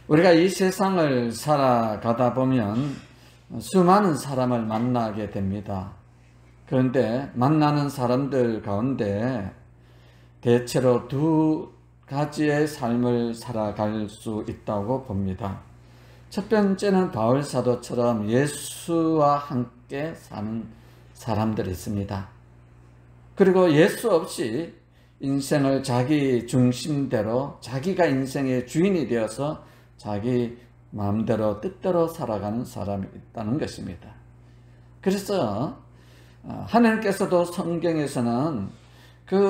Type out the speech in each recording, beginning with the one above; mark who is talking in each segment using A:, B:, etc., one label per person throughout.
A: 우리가 이 세상을 살아가다 보면 수많은 사람을 만나게 됩니다. 그런데 만나는 사람들 가운데 대체로 두 가지의 삶을 살아갈 수 있다고 봅니다. 첫 번째는 바울 사도처럼 예수와 함께 사는 사람들이 있습니다. 그리고 예수 없이 인생을 자기 중심대로 자기가 인생의 주인이 되어서 자기 마음대로 뜻대로 살아가는 사람이 있다는 것입니다. 그래서 하나님께서도 성경에서는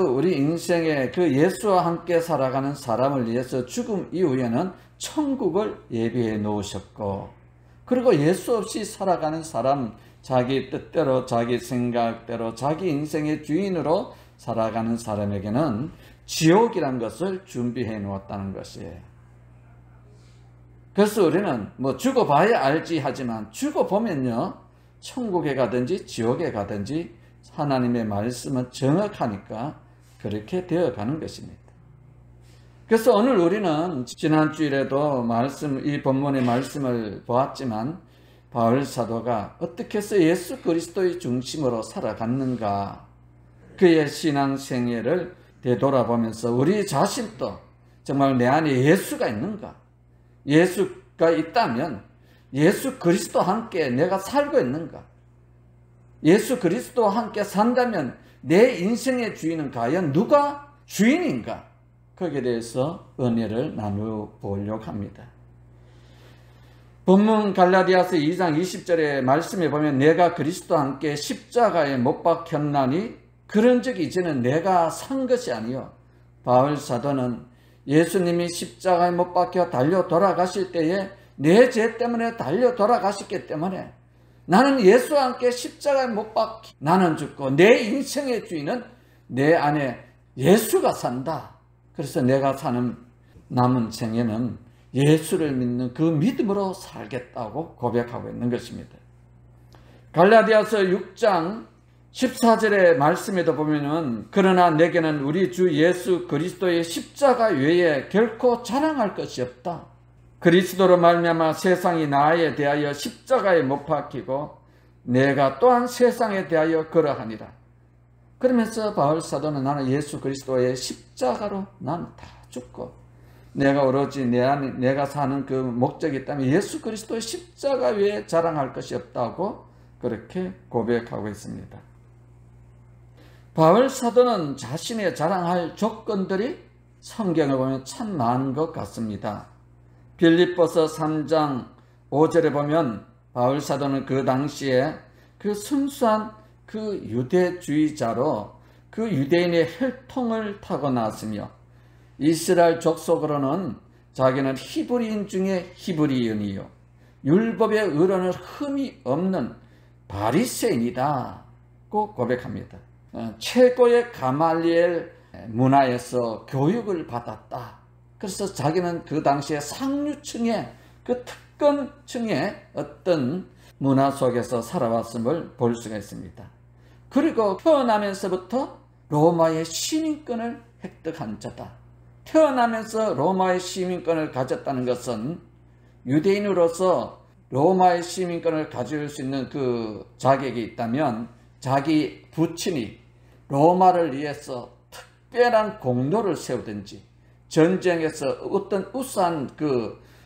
A: 우리 인생의 예수와 함께 살아가는 사람을 위해서 죽음 이후에는 천국을 예비해 놓으셨고, 그리고 예수 없이 살아가는 사람, 자기 뜻대로 자기 생각대로 자기 인생의 주인으로 살아가는 사람에게는 지옥이란 것을 준비해 놓았다는 것이에요. 그래서 우리는 죽어봐야 알지 하지만 죽어보면요, 천국에 가든지 지옥에 가든지 하나님의 말씀은 정확하니까 그렇게 되어가는 것입니다. 그래서 오늘 우리는 지난주일에도 이 본문의 말씀을 보았지만 바울 사도가 어떻게 해서 예수 그리스도의 중심으로 살아갔는가, 그의 신앙생애를 되돌아보면서 우리 자신도 정말 내 안에 예수가 있는가, 예수가 있다면 예수 그리스도와 함께 내가 살고 있는가, 예수 그리스도와 함께 산다면 내 인생의 주인은 과연 누가 주인인가, 거기에 대해서 은혜를 나누어 보려고 합니다. 본문 갈라디아서 2장 20절의 말씀에 보면 내가 그리스도와 함께 십자가에 못 박혔나니 그런즉 이제는 내가 산 것이 아니요 바울 사도는 예수님이 십자가에 못 박혀 달려 돌아가실 때에 내 죄 때문에 달려 돌아가셨기 때문에 나는 예수와 함께 십자가에 못 박혀 나는 죽고 내 인생의 주인은 내 안에 예수가 산다. 그래서 내가 사는 남은 생에는 예수를 믿는 그 믿음으로 살겠다고 고백하고 있는 것입니다. 갈라디아서 6장 14절의 말씀에도 보면은 그러나 내게는 우리 주 예수 그리스도의 십자가 외에 결코 자랑할 것이 없다. 그리스도로 말미암아 세상이 나에 대하여 십자가에 못 박히고 내가 또한 세상에 대하여 그러하니라. 그러면서 바울 사도는 나는 예수 그리스도의 십자가로 나는 다 죽고 내가 오로지 내가 사는 그 목적이 있다면 예수 그리스도의 십자가 외에 자랑할 것이 없다고 그렇게 고백하고 있습니다. 바울 사도는 자신의 자랑할 조건들이 성경을 보면 참 많은 것 같습니다. 빌립보서 3장 5절에 보면 바울 사도는 그 당시에 그 순수한 유대주의자로 유대인의 혈통을 타고났으며 이스라엘 족속으로는 자기는 히브리인 중에 히브리인이요 율법의 의론을 흠이 없는 바리새인이다고 고백합니다. 최고의 가말리엘 문화에서 교육을 받았다. 그래서 자기는 그 당시에 상류층의 특권층의 어떤 문화 속에서 살아왔음을 볼 수가 있습니다. 그리고 태어나면서부터 로마의 시민권을 획득한 자다. 태어나면서 로마의 시민권을 가졌다는 것은 유대인으로서 로마의 시민권을 가질 수 있는 그 자격이 있다면 자기 부친이 로마를 위해서 특별한 공로를 세우든지 전쟁에서 어떤 우수한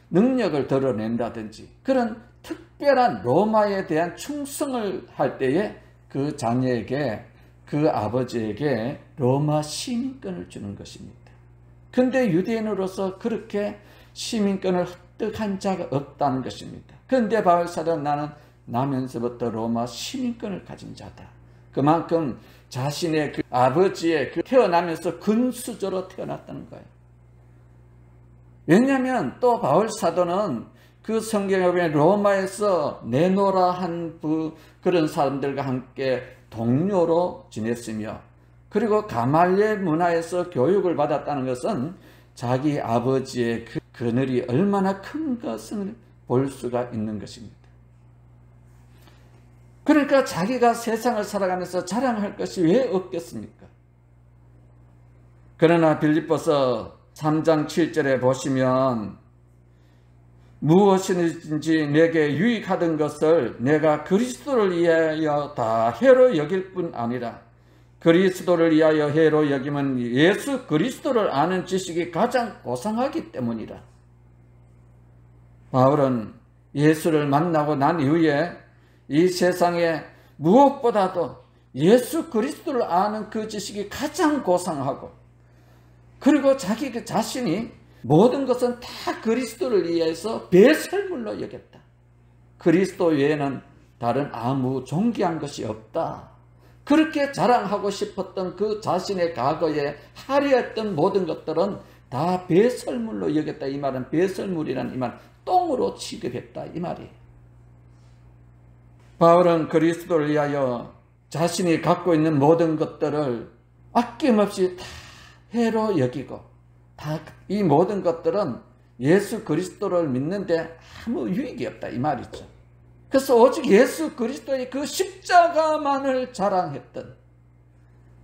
A: 능력을 드러낸다든지 그런 특별한 로마에 대한 충성을 할 때에 그 자녀에게 그 아버지에게 로마 시민권을 주는 것입니다. 그런데 유대인으로서 그렇게 시민권을 획득한 자가 없다는 것입니다. 그런데 바울 사도는 나는 나면서부터 로마 시민권을 가진 자다. 그만큼 자신의 아버지의 태어나면서 근수저로 태어났다는 거예요. 왜냐하면 또 바울 사도는 성경에 보면 로마에서 네노라 한 그런 사람들과 함께 동료로 지냈으며 그리고 가말리엘 문화에서 교육을 받았다는 것은 자기 아버지의 그늘이 얼마나 큰 것을 볼 수가 있는 것입니다. 그러니까 자기가 세상을 살아가면서 자랑할 것이 왜 없겠습니까? 그러나 빌립보서 3장 7절에 보시면 무엇이든지 내게 유익하던 것을 내가 그리스도를 위하여 다 해로 여길 뿐 아니라 그리스도를 위하여 해로 여김은 예수 그리스도를 아는 지식이 가장 고상하기 때문이라. 바울은 예수를 만나고 난 이후에 이 세상에 무엇보다도 예수 그리스도를 아는 그 지식이 가장 고상하고, 그리고 자기 자신이 모든 것은 다 그리스도를 위해서 배설물로 여겼다. 그리스도 외에는 다른 아무 존귀한 것이 없다. 그렇게 자랑하고 싶었던 그 자신의 과거에 화려했던 모든 것들은 다 배설물로 여겼다. 이 말은 배설물이란 이 말, 똥으로 취급했다 이 말이에요. 바울은 그리스도를 위하여 자신이 갖고 있는 모든 것들을 아낌없이 다 해로 여기고, 다 이 모든 것들은 예수 그리스도를 믿는데 아무 유익이 없다 이 말이죠. 그래서 오직 예수 그리스도의 그 십자가만을 자랑했던,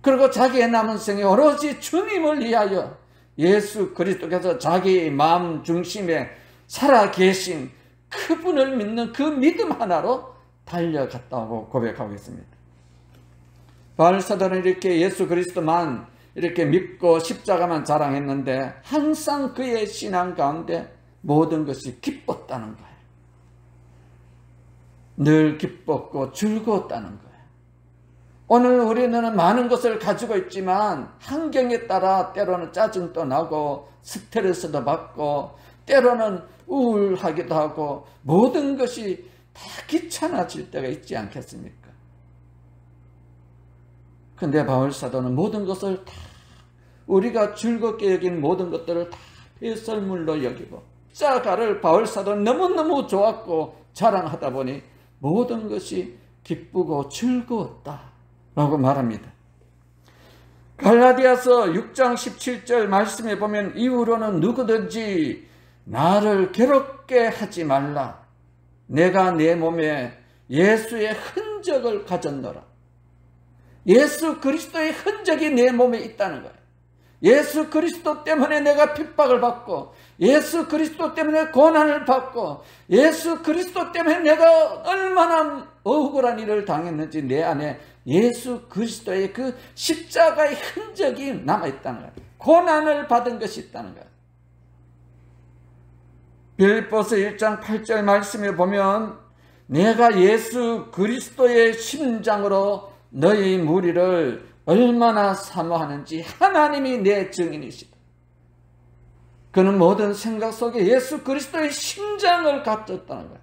A: 그리고 자기의 남은 생에 오로지 주님을 위하여 예수 그리스도께서 자기 마음 중심에 살아계신 그분을 믿는 그 믿음 하나로 달려갔다고 고백하고 있습니다. 바울 사도는 이렇게 예수 그리스도만 이렇게 믿고 십자가만 자랑했는데 항상 그의 신앙 가운데 모든 것이 기뻤다는 거예요. 늘 기뻤고 즐거웠다는 거예요. 오늘 우리는 많은 것을 가지고 있지만 환경에 따라 때로는 짜증도 나고 스트레스도 받고 때로는 우울하기도 하고 모든 것이 다 귀찮아질 때가 있지 않겠습니까? 근데 바울 사도는 모든 것을 다, 우리가 즐겁게 여긴 모든 것들을 다 배설물로 여기고, 십자가를 바울 사도는 너무너무 좋았고 자랑하다 보니 모든 것이 기쁘고 즐거웠다 라고 말합니다. 갈라디아서 6장 17절 말씀에 보면 이후로는 누구든지 나를 괴롭게 하지 말라. 내가 내 몸에 예수의 흔적을 가졌노라. 예수 그리스도의 흔적이 내 몸에 있다는 거예요. 예수 그리스도 때문에 내가 핍박을 받고, 예수 그리스도 때문에 고난을 받고, 예수 그리스도 때문에 내가 얼마나 억울한 일을 당했는지 내 안에 예수 그리스도의 그 십자가의 흔적이 남아있다는 거예요. 고난을 받은 것이 있다는 거예요. 빌립보서 1장 8절 말씀에 보면 내가 예수 그리스도의 심장으로 너희 무리를 얼마나 사모하는지 하나님이 내 증인이시다. 그는 모든 생각 속에 예수 그리스도의 심장을 가졌다는 거예요.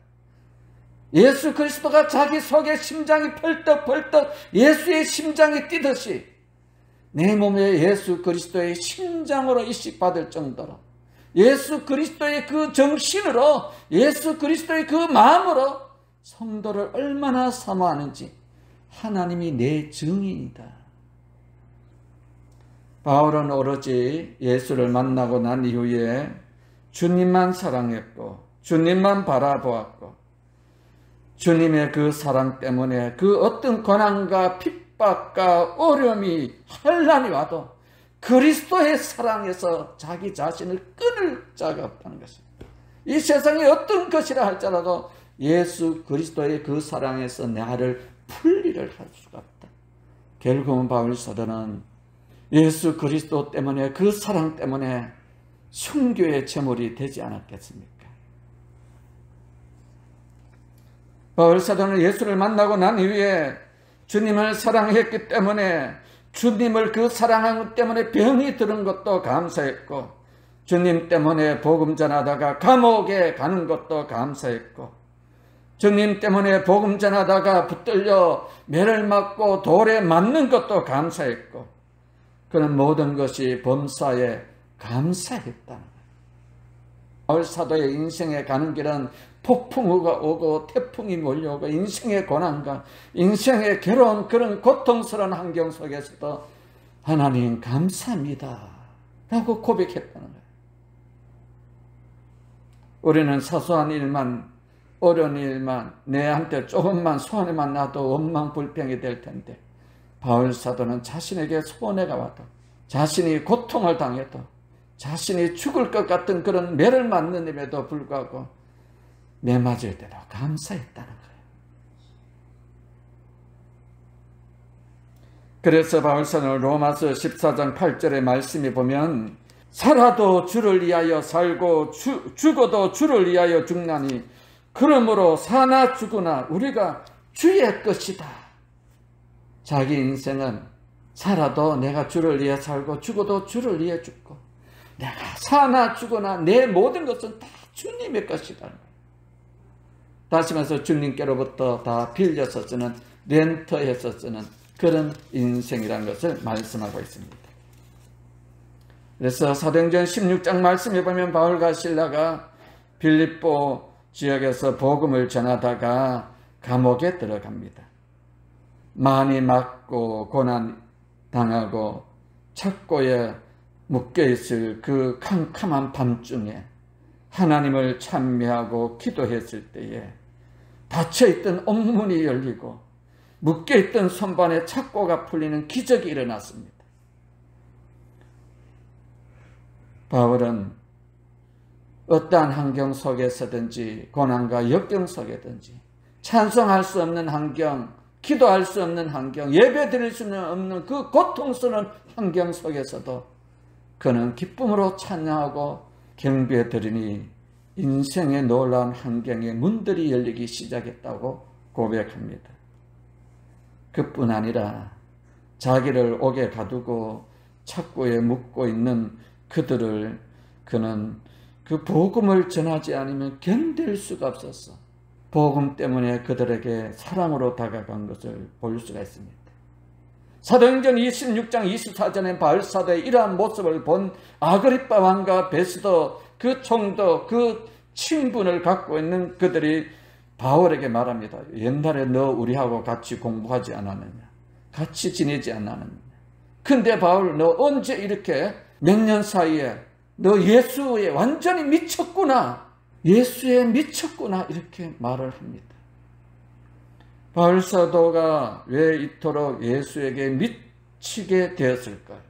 A: 예수 그리스도가 자기 속에 심장이 펄떡펄떡 예수의 심장이 뛰듯이 내 몸에 예수 그리스도의 심장으로 이식받을 정도로, 예수 그리스도의 그 정신으로, 예수 그리스도의 그 마음으로 성도를 얼마나 사모하는지 하나님이 내 증인이다. 바울은 오로지 예수를 만나고 난 이후에 주님만 사랑했고 주님만 바라보았고, 주님의 그 사랑 때문에 그 어떤 고난과 핍박과 어려움이 환난이 와도 그리스도의 사랑에서 자기 자신을 끊을 자가 없다는 것입니다. 이 세상에 어떤 것이라 할지라도 예수 그리스도의 그 사랑에서 나를 분리를 할 수가 없다. 결국은 바울 사도는 예수 그리스도 때문에, 그 사랑 때문에 순교의 제물이 되지 않았겠습니까? 바울 사도는 예수를 만나고 난 이후에 주님을 사랑했기 때문에, 주님을 그 사랑하기 때문에 병이 들은 것도 감사했고, 주님 때문에 복음 전하다가 감옥에 가는 것도 감사했고, 주님 때문에 복음 전하다가 붙들려 매를 맞고 돌에 맞는 것도 감사했고, 그런 모든 것이 범사에 감사했다는 거예요. 바울 사도의 인생에 가는 길은 폭풍우가 오고 태풍이 몰려오고 인생의 고난과 인생의 괴로운 그런 고통스러운 환경 속에서도 하나님 감사합니다 라고 고백했다는 거예요. 우리는 사소한 일만, 어려운 일만, 내한테 조금만 손해만 나도 원망불평이 될 텐데, 바울 사도는 자신에게 손해가 와도, 자신이 고통을 당해도, 자신이 죽을 것 같은 그런 매를 맞는 임에도 불구하고 매맞을 때도 감사했다는 거예요. 그래서 바울사는 로마서 14장 8절의 말씀에 보면 살아도 주를 위하여 살고 죽어도 주를 위하여 죽나니 그러므로 사나 죽으나 우리가 주의 것이다. 자기 인생은 살아도 내가 주를 위해 살고 죽어도 주를 위해 죽고 내가 사나 죽으나 내 모든 것은 다 주님의 것이다. 다시 말해서 주님께로부터 다 빌려서 쓰는 렌터해서 쓰는 그런 인생이라는 것을 말씀하고 있습니다. 그래서 사도행전 16장 말씀에 보면 바울과 실라가 빌립보 지역에서 복음을 전하다가 감옥에 들어갑니다. 많이 맞고 고난 당하고 착고에 묶여있을 그 캄캄한 밤중에 하나님을 찬미하고 기도했을 때에 닫혀있던 옥문이 열리고 묶여있던 손반에 착고가 풀리는 기적이 일어났습니다. 바울은 어떠한 환경 속에서든지 고난과 역경 속에든지 찬송할 수 없는 환경, 기도할 수 없는 환경, 예배 드릴 수 없는 그 고통스러운 환경 속에서도 그는 기쁨으로 찬양하고 경배해 드리니 인생의 놀라운 환경에 문들이 열리기 시작했다고 고백합니다. 그뿐 아니라 자기를 옥에 가두고 착고에 묶고 있는 그들을 그는 그 복음을 전하지 않으면 견딜 수가 없었어. 복음 때문에 그들에게 사랑으로 다가간 것을 볼 수가 있습니다. 사도행전 26장 24절에 바울사도의 이러한 모습을 본 아그리빠 왕과 베스도 그 총독 그 친분을 갖고 있는 그들이 바울에게 말합니다. 옛날에 너 우리하고 같이 공부하지 않았느냐? 같이 지내지 않았느냐? 근데 바울 너 언제 이렇게 몇 년 사이에 너 예수에 완전히 미쳤구나. 예수에 미쳤구나. 이렇게 말을 합니다. 바울 사도가 왜 이토록 예수에게 미치게 되었을까요?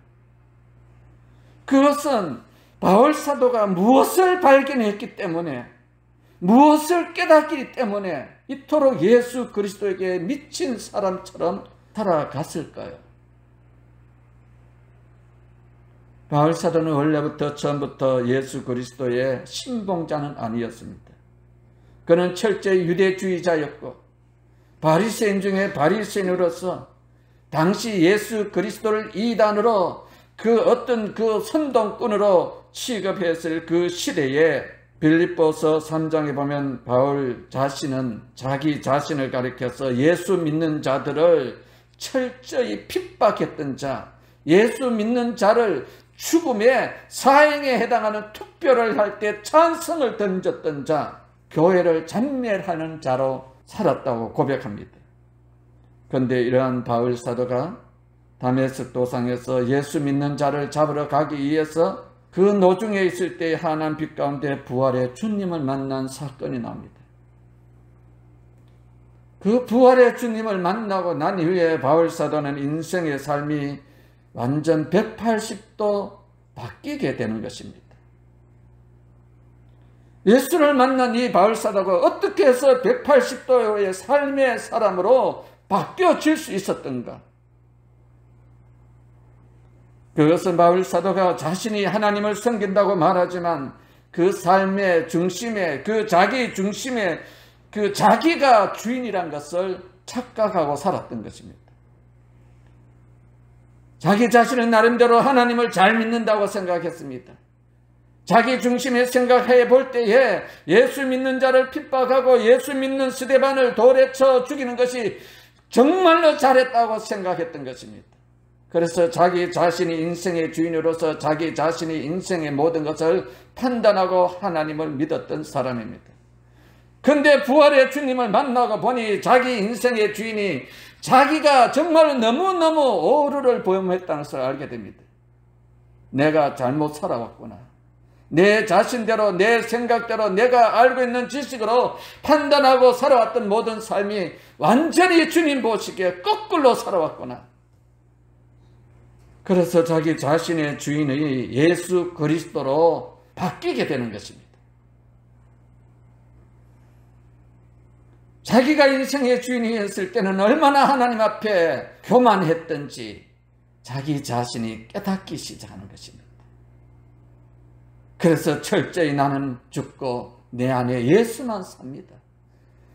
A: 그것은 바울 사도가 무엇을 발견했기 때문에 무엇을 깨닫기 때문에 이토록 예수 그리스도에게 미친 사람처럼 살아갔을까요? 바울 사도는 원래부터 처음부터 예수 그리스도의 신봉자는 아니었습니다. 그는 철저히 유대주의자였고 바리새인 중에 바리새인으로서 당시 예수 그리스도를 이단으로 그 어떤 그 선동꾼으로 취급했을 그 시대에 빌립보서 3장에 보면 바울 자신은 자기 자신을 가리켜서 예수 믿는 자들을 철저히 핍박했던 자, 예수 믿는 자를 죽음의 사형에 해당하는 투표를 할 때 찬성을 던졌던 자, 교회를 잔멸하는 자로 살았다고 고백합니다. 그런데 이러한 바울 사도가 다메섹 도상에서 예수 믿는 자를 잡으러 가기 위해서 그 노중에 있을 때 환한 빛 가운데 부활의 주님을 만난 사건이 나옵니다. 그 부활의 주님을 만나고 난 이후에 바울 사도는 인생의 삶이 완전 180도 바뀌게 되는 것입니다. 예수를 만난 이 바울 사도가 어떻게 해서 180도의 삶의 사람으로 바뀌어질 수 있었던가? 그것은 바울 사도가 자신이 하나님을 섬긴다고 말하지만 그 삶의 중심에, 그 자기 중심에 그 자기가 주인이란 것을 착각하고 살았던 것입니다. 자기 자신은 나름대로 하나님을 잘 믿는다고 생각했습니다. 자기 중심에 생각해 볼 때에 예수 믿는 자를 핍박하고 예수 믿는 스데반을 돌에 쳐 죽이는 것이 정말로 잘했다고 생각했던 것입니다. 그래서 자기 자신이 인생의 주인으로서 자기 자신이 인생의 모든 것을 판단하고 하나님을 믿었던 사람입니다. 근데 부활의 주님을 만나고 보니 자기 인생의 주인이 자기가 정말 너무너무 오류를 범했다는 것을 알게 됩니다. 내가 잘못 살아왔구나. 내 자신대로 내 생각대로 내가 알고 있는 지식으로 판단하고 살아왔던 모든 삶이 완전히 주님 보시기에 거꾸로 살아왔구나. 그래서 자기 자신의 주인이 예수 그리스도로 바뀌게 되는 것입니다. 자기가 인생의 주인이었을 때는 얼마나 하나님 앞에 교만했던지 자기 자신이 깨닫기 시작하는 것입니다. 그래서 철저히 나는 죽고 내 안에 예수만 삽니다.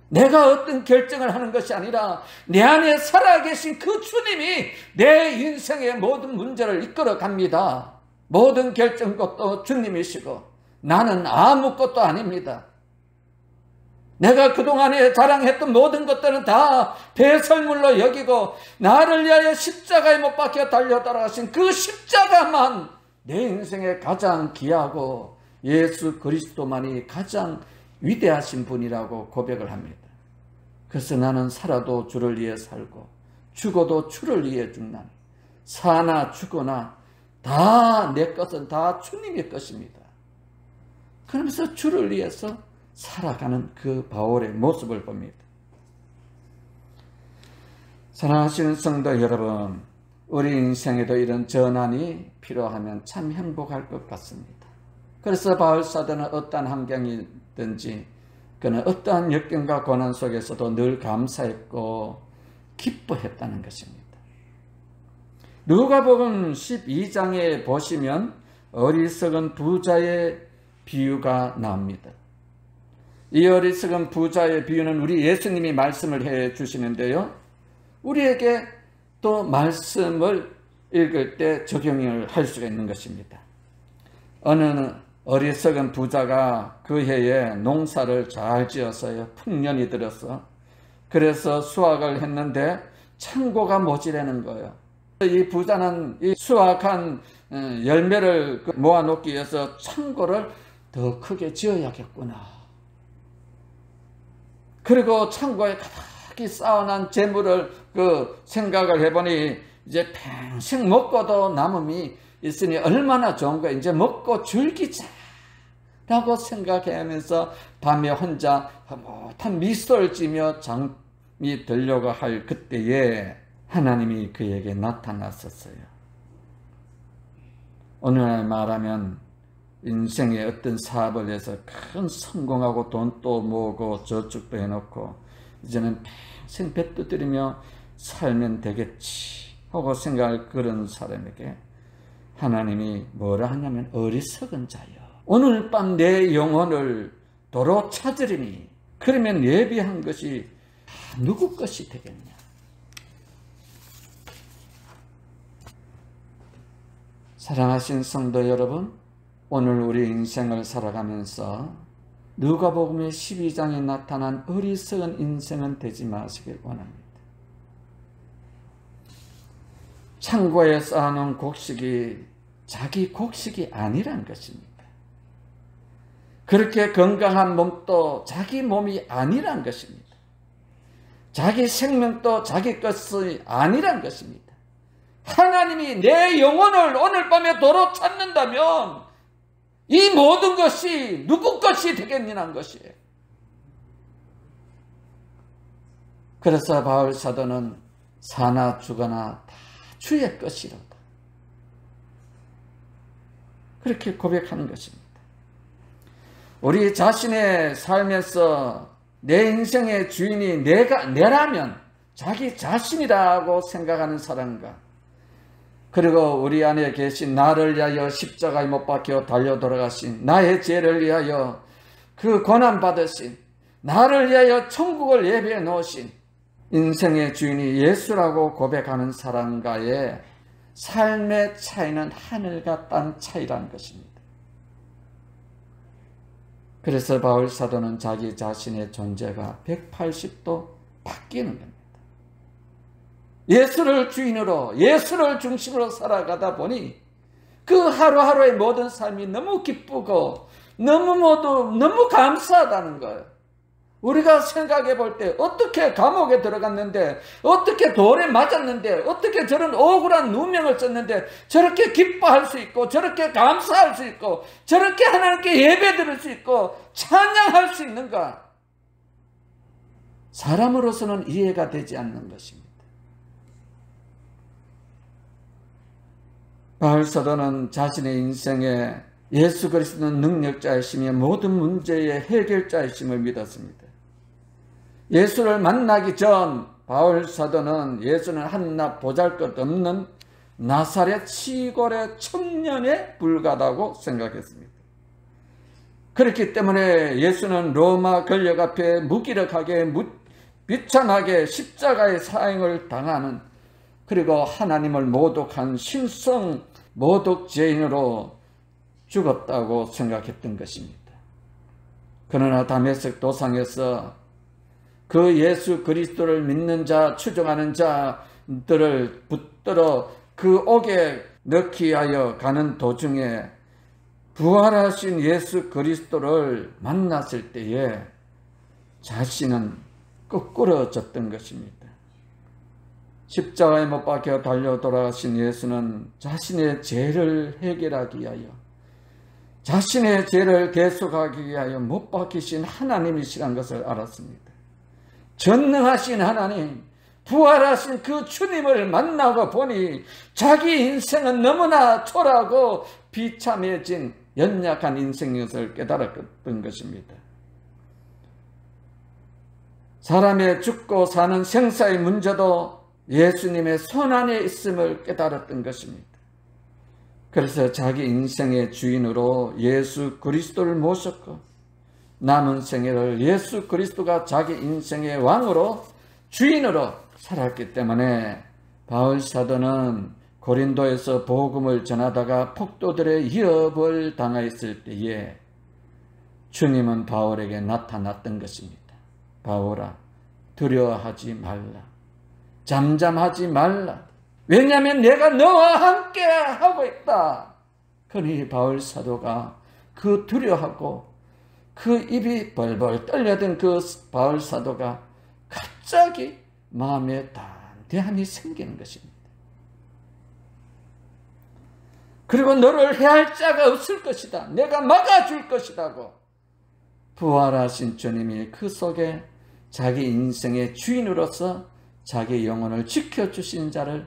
A: 내가 어떤 결정을 하는 것이 아니라 내 안에 살아계신 그 주님이 내 인생의 모든 문제를 이끌어 갑니다. 모든 결정것도 주님이시고 나는 아무것도 아닙니다. 내가 그동안에 자랑했던 모든 것들은 다 배설물로 여기고 나를 위하여 십자가에 못 박혀 달려 돌아가신 그 십자가만 내 인생에 가장 귀하고 예수 그리스도만이 가장 위대하신 분이라고 고백을 합니다. 그래서 나는 살아도 주를 위해 살고 죽어도 주를 위해 죽나니 사나 죽거나 다 내 것은 다 주님의 것입니다. 그러면서 주를 위해서 살아가는 그 바울의 모습을 봅니다. 사랑하시는 성도 여러분, 우리 인생에도 이런 전환이 필요하면 참 행복할 것 같습니다. 그래서 바울 사도는 어떠한 환경이든지 그는 어떠한 역경과 고난 속에서도 늘 감사했고 기뻐했다는 것입니다. 누가복음 12장에 보시면 어리석은 부자의 비유가 나옵니다. 이 어리석은 부자의 비유는 우리 예수님이 말씀을 해 주시는데요, 우리에게 또 말씀을 읽을 때 적용을 할 수가 있는 것입니다. 어느 어리석은 부자가 그 해에 농사를 잘 지었어요. 풍년이 들어서. 그래서 수확을 했는데 창고가 모자라는 거예요. 이 부자는 이 수확한 열매를 모아놓기 위해서 창고를 더 크게 지어야겠구나. 그리고 창고에 가득히 쌓아놓은 재물을 생각을 해보니 이제 평생 먹고도 남음이 있으니 얼마나 좋은 거야. 이제 먹고 즐기자 라고 생각하면서 밤에 혼자 흐뭇한 미소를 지며 잠이 들려고 할 그때에 하나님이 그에게 나타났었어요. 오늘날 말하면 인생의 어떤 사업을 해서 큰 성공하고 돈도 모으고 저축도 해놓고 이제는 평생 빚도 들이며 살면 되겠지 하고 생각할 그런 사람에게 하나님이 뭐라 하냐면 어리석은 자여, 오늘 밤 내 영혼을 도로 찾으리니 그러면 예비한 것이 누구 것이 되겠냐. 사랑하신 성도 여러분, 오늘 우리 인생을 살아가면서 누가복음의 12장에 나타난 어리석은 인생은 되지 마시길 원합니다. 창고에 쌓아놓은 곡식이 자기 곡식이 아니란 것입니다. 그렇게 건강한 몸도 자기 몸이 아니란 것입니다. 자기 생명도 자기 것이 아니란 것입니다. 하나님이 내 영혼을 오늘 밤에 도로 찾는다면 이 모든 것이 누구 것이 되겠느냐는 것이에요. 그래서 바울 사도는 사나 죽거나 다 주의 것이로다, 그렇게 고백하는 것입니다. 우리 자신의 삶에서 내 인생의 주인이 내라면 자기 자신이라고 생각하는 사람과, 그리고 우리 안에 계신 나를 위하여 십자가에 못 박혀 달려 돌아가신, 나의 죄를 위하여 그 고난받으신, 나를 위하여 천국을 예비해 놓으신 인생의 주인이 예수라고 고백하는 사람과의 삶의 차이는 하늘과 땅 차이라는 것입니다. 그래서 바울 사도는 자기 자신의 존재가 180도 바뀌는 겁니다. 예수를 주인으로, 예수를 중심으로 살아가다 보니 그 하루하루의 모든 삶이 너무 기쁘고 너무 감사하다는 거예요. 우리가 생각해 볼 때 어떻게 감옥에 들어갔는데, 어떻게 돌에 맞았는데, 어떻게 저런 억울한 누명을 썼는데 저렇게 기뻐할 수 있고, 저렇게 감사할 수 있고, 저렇게 하나님께 예배 드릴 수 있고 찬양할 수 있는가? 사람으로서는 이해가 되지 않는 것입니다. 바울 사도는 자신의 인생에 예수 그리스도는 능력자이시며 모든 문제의 해결자이심을 믿었습니다. 예수를 만나기 전 바울 사도는 예수는 한낱 보잘것없는 나사렛 시골의 청년에 불과하다고 생각했습니다. 그렇기 때문에 예수는 로마 권력 앞에 무기력하게 비참하게 십자가의 사형을 당하는, 그리고 하나님을 모독한 신성 모독죄인으로 죽었다고 생각했던 것입니다. 그러나 다메섹 도상에서 그 예수 그리스도를 믿는 자, 추종하는 자들을 붙들어 그 옥에 넣기 위하여 가는 도중에 부활하신 예수 그리스도를 만났을 때에 자신은 거꾸러졌던 것입니다. 십자가에 못 박혀 달려 돌아가신 예수는 자신의 죄를 해결하기 위하여, 자신의 죄를 대속하기 위하여 못 박히신 하나님이시란 것을 알았습니다. 전능하신 하나님, 부활하신 그 주님을 만나고 보니 자기 인생은 너무나 초라하고 비참해진 연약한 인생인 것을 깨달았던 것입니다. 사람의 죽고 사는 생사의 문제도 예수님의 손 안에 있음을 깨달았던 것입니다. 그래서 자기 인생의 주인으로 예수 그리스도를 모셨고 남은 생애를 예수 그리스도가 자기 인생의 왕으로, 주인으로 살았기 때문에 바울 사도는 고린도에서 복음을 전하다가 폭도들의 위협을 당하였을 때에 주님은 바울에게 나타났던 것입니다. 바울아, 두려워하지 말라. 잠잠하지 말라. 왜냐하면 내가 너와 함께 하고 있다. 그러니 바울 사도가 그 두려워하고 그 입이 벌벌 떨려던 그 바울 사도가 갑자기 마음에 담대함이 생기는 것입니다. 그리고 너를 해할 자가 없을 것이다. 내가 막아줄 것이라고 부활하신 주님이 그 속에 자기 인생의 주인으로서 자기 영혼을 지켜주신 자를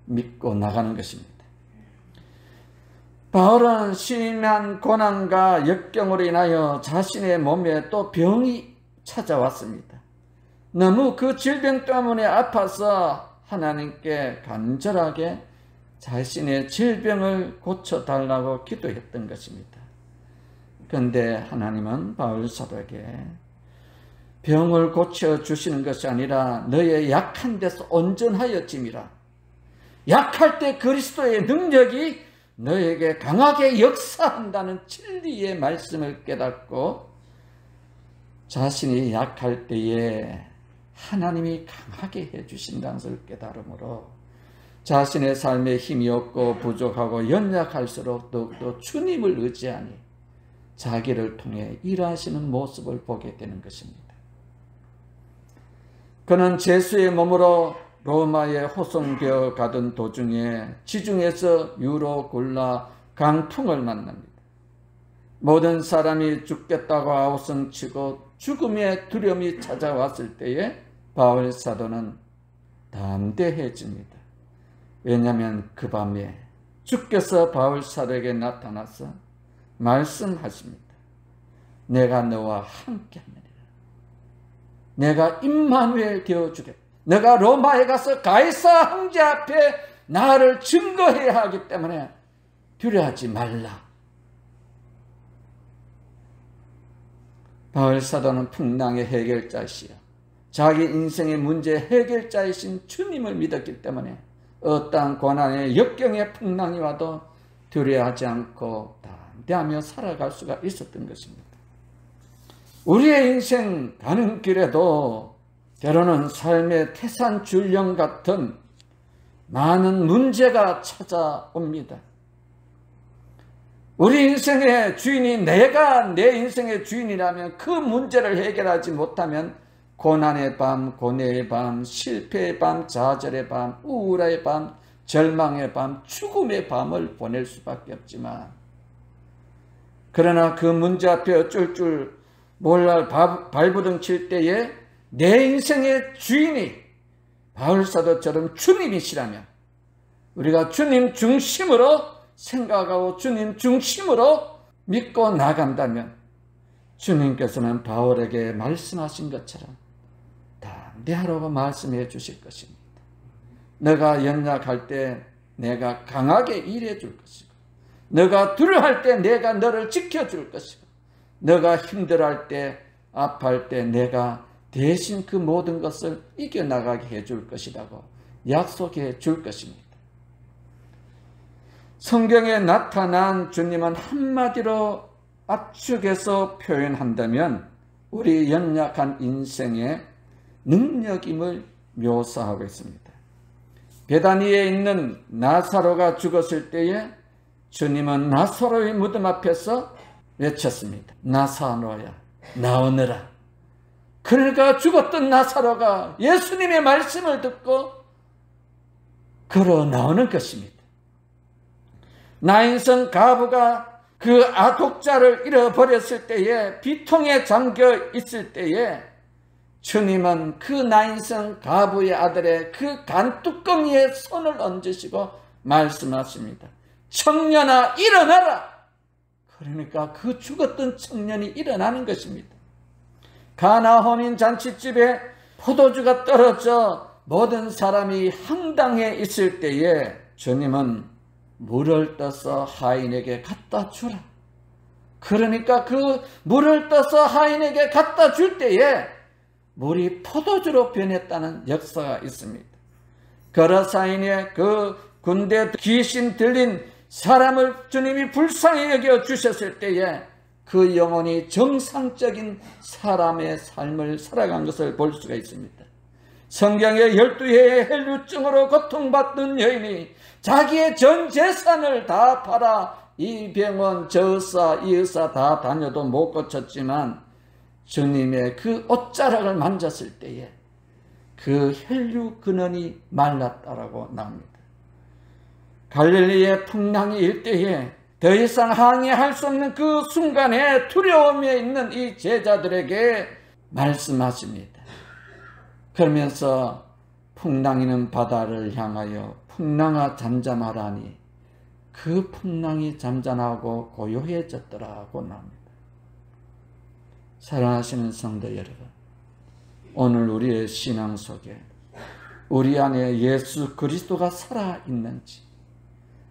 A: 믿고 나가는 것입니다. 바울은 심한 고난과 역경으로 인하여 자신의 몸에 또 병이 찾아왔습니다. 너무 그 질병 때문에 아파서 하나님께 간절하게 자신의 질병을 고쳐달라고 기도했던 것입니다. 그런데 하나님은 바울 사도에게 병을 고쳐주시는 것이 아니라 너의 약한 데서 온전하여 짐이라. 약할 때 그리스도의 능력이 너에게 강하게 역사한다는 진리의 말씀을 깨닫고 자신이 약할 때에 하나님이 강하게 해주신다는 것을 깨달음으로 자신의 삶에 힘이 없고 부족하고 연약할수록 더욱더 주님을 의지하니 자기를 통해 일하시는 모습을 보게 되는 것입니다. 그는 제수의 몸으로 로마의 호송되어 가던 도중에 지중해에서 유로굴라 강풍을 만납니다. 모든 사람이 죽겠다고 아우성치고 죽음의 두려움이 찾아왔을 때에 바울 사도는 담대해집니다. 왜냐하면 그 밤에 주께서 바울 사도에게 나타나서 말씀하십니다. 내가 너와 함께하느니라. 내가 임마누엘 되어주겠다. 내가 로마에 가서 가이사 황제 앞에 나를 증거해야 하기 때문에 두려워하지 말라. 바울 사도는 풍랑의 해결자이시여 자기 인생의 문제 해결자이신 주님을 믿었기 때문에 어떠한 고난의 역경의 풍랑이 와도 두려워하지 않고 담대하며 살아갈 수가 있었던 것입니다. 우리의 인생 가는 길에도 때로는 삶의 태산줄령 같은 많은 문제가 찾아옵니다. 우리 인생의 주인이 내가 내 인생의 주인이라면 그 문제를 해결하지 못하면 고난의 밤, 고뇌의 밤, 실패의 밤, 좌절의 밤, 우울의 밤, 절망의 밤, 죽음의 밤을 보낼 수밖에 없지만 그러나 그 문제 앞에 어쩔 줄 몰라 발부둥 칠 때에 내 인생의 주인이 바울사도처럼 주님이시라면 우리가 주님 중심으로 생각하고 주님 중심으로 믿고 나간다면 주님께서는 바울에게 말씀하신 것처럼 반대하라고 말씀해 주실 것입니다. 너가 연약할 때 내가 강하게 일해 줄 것이고, 너가 두려워할 때 내가 너를 지켜줄 것이고, 너가 힘들어할 때, 아파할 때 내가 대신 그 모든 것을 이겨나가게 해줄 것이라고 약속해 줄 것입니다. 성경에 나타난 주님은 한마디로 압축해서 표현한다면 우리 연약한 인생의 능력임을 묘사하고 있습니다. 베다니에 있는 나사로가 죽었을 때에 주님은 나사로의 무덤 앞에서 외쳤습니다. 나사로야, 나오너라. 그러니까 죽었던 나사로가 예수님의 말씀을 듣고 걸어 나오는 것입니다. 나인성 가부가 그 독자를 잃어버렸을 때에, 비통에 잠겨 있을 때에 주님은 그 나인성 가부의 아들의 그 간뚜껑이에 손을 얹으시고 말씀하십니다. 청년아, 일어나라. 그러니까 그 죽었던 청년이 일어나는 것입니다. 가나 혼인 잔치집에 포도주가 떨어져 모든 사람이 황당해 있을 때에 주님은 물을 떠서 하인에게 갖다 주라. 그러니까 그 물을 떠서 하인에게 갖다 줄 때에 물이 포도주로 변했다는 역사가 있습니다. 거라사인의 그 군대 귀신 들린 사람을 주님이 불쌍히 여겨 주셨을 때에 그 영혼이 정상적인 사람의 삶을 살아간 것을 볼 수가 있습니다. 성경에 12해의 헬루증으로 고통받던 여인이 자기의 전 재산을 다 팔아 이 병원 저 의사 이 의사 다 다녀도 못 고쳤지만 주님의 그 옷자락을 만졌을 때에 그 혈류 근원이 말랐다라고 나옵니다. 갈릴리의 풍랑이 일 때에 더 이상 항해할 수 없는 그 순간에 두려움에 있는 이 제자들에게 말씀하십니다. 그러면서 풍랑이는 바다를 향하여 풍랑아 잠잠하라니 그 풍랑이 잠잠하고 고요해졌더라고 나옵니다. 사랑하시는 성도 여러분, 오늘 우리의 신앙 속에 우리 안에 예수 그리스도가 살아있는지,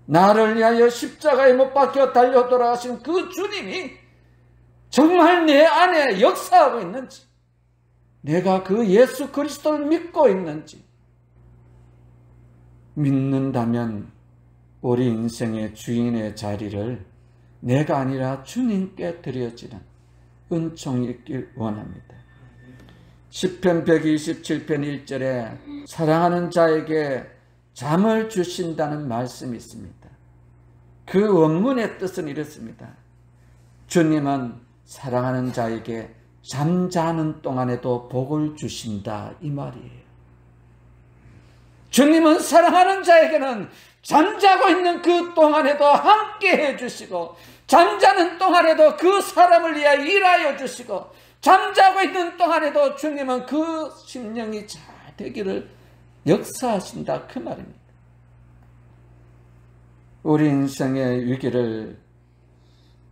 A: 나를 위하여 십자가에 못 박혀 달려 돌아가신 그 주님이 정말 내 안에 역사하고 있는지, 내가 그 예수 그리스도를 믿고 있는지, 믿는다면 우리 인생의 주인의 자리를 내가 아니라 주님께 드려지는 은총이 있길 원합니다. 시편 127편 1절에 사랑하는 자에게 잠을 주신다는 말씀이 있습니다. 그 원문의 뜻은 이렇습니다. 주님은 사랑하는 자에게 잠자는 동안에도 복을 주신다, 이 말이에요. 주님은 사랑하는 자에게는 잠자고 있는 그 동안에도 함께 해주시고, 잠자는 동안에도 그 사람을 위하여 일하여 주시고, 잠자고 있는 동안에도 주님은 그 심령이 잘 되기를 역사하신다, 그 말입니다. 우리 인생의 위기를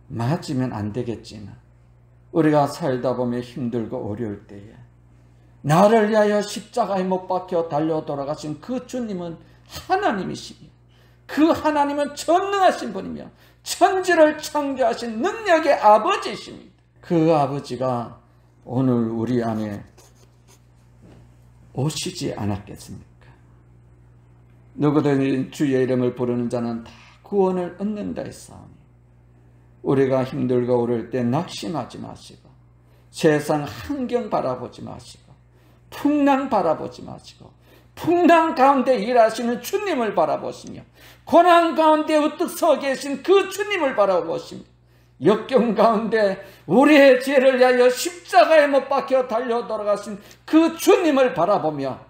A: 맞으면 안 되겠지만 우리가 살다 보면 힘들고 어려울 때에 나를 위하여 십자가에 못 박혀 달려 돌아가신 그 주님은 하나님이시며, 그 하나님은 전능하신 분이며 천지를 창조하신 능력의 아버지이십니다. 그 아버지가 오늘 우리 안에 오시지 않았겠습니까? 누구든 주의 이름을 부르는 자는 다 구원을 얻는다 했사오니, 우리가 힘들고 어려울 때 낙심하지 마시고, 세상 환경 바라보지 마시고, 풍랑 바라보지 마시고, 풍랑 가운데 일하시는 주님을 바라보시며, 고난 가운데 우뚝 서 계신 그 주님을 바라보시며, 역경 가운데 우리의 죄를 위하여 십자가에 못 박혀 달려 돌아가신 그 주님을 바라보며,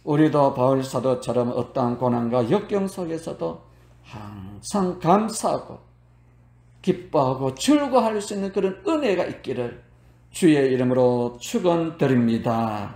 A: 우리도 바울 사도처럼 어떠한 고난과 역경 속에서도 항상 감사하고 기뻐하고 즐거워할 수 있는 그런 은혜가 있기를 주의 이름으로 축원드립니다.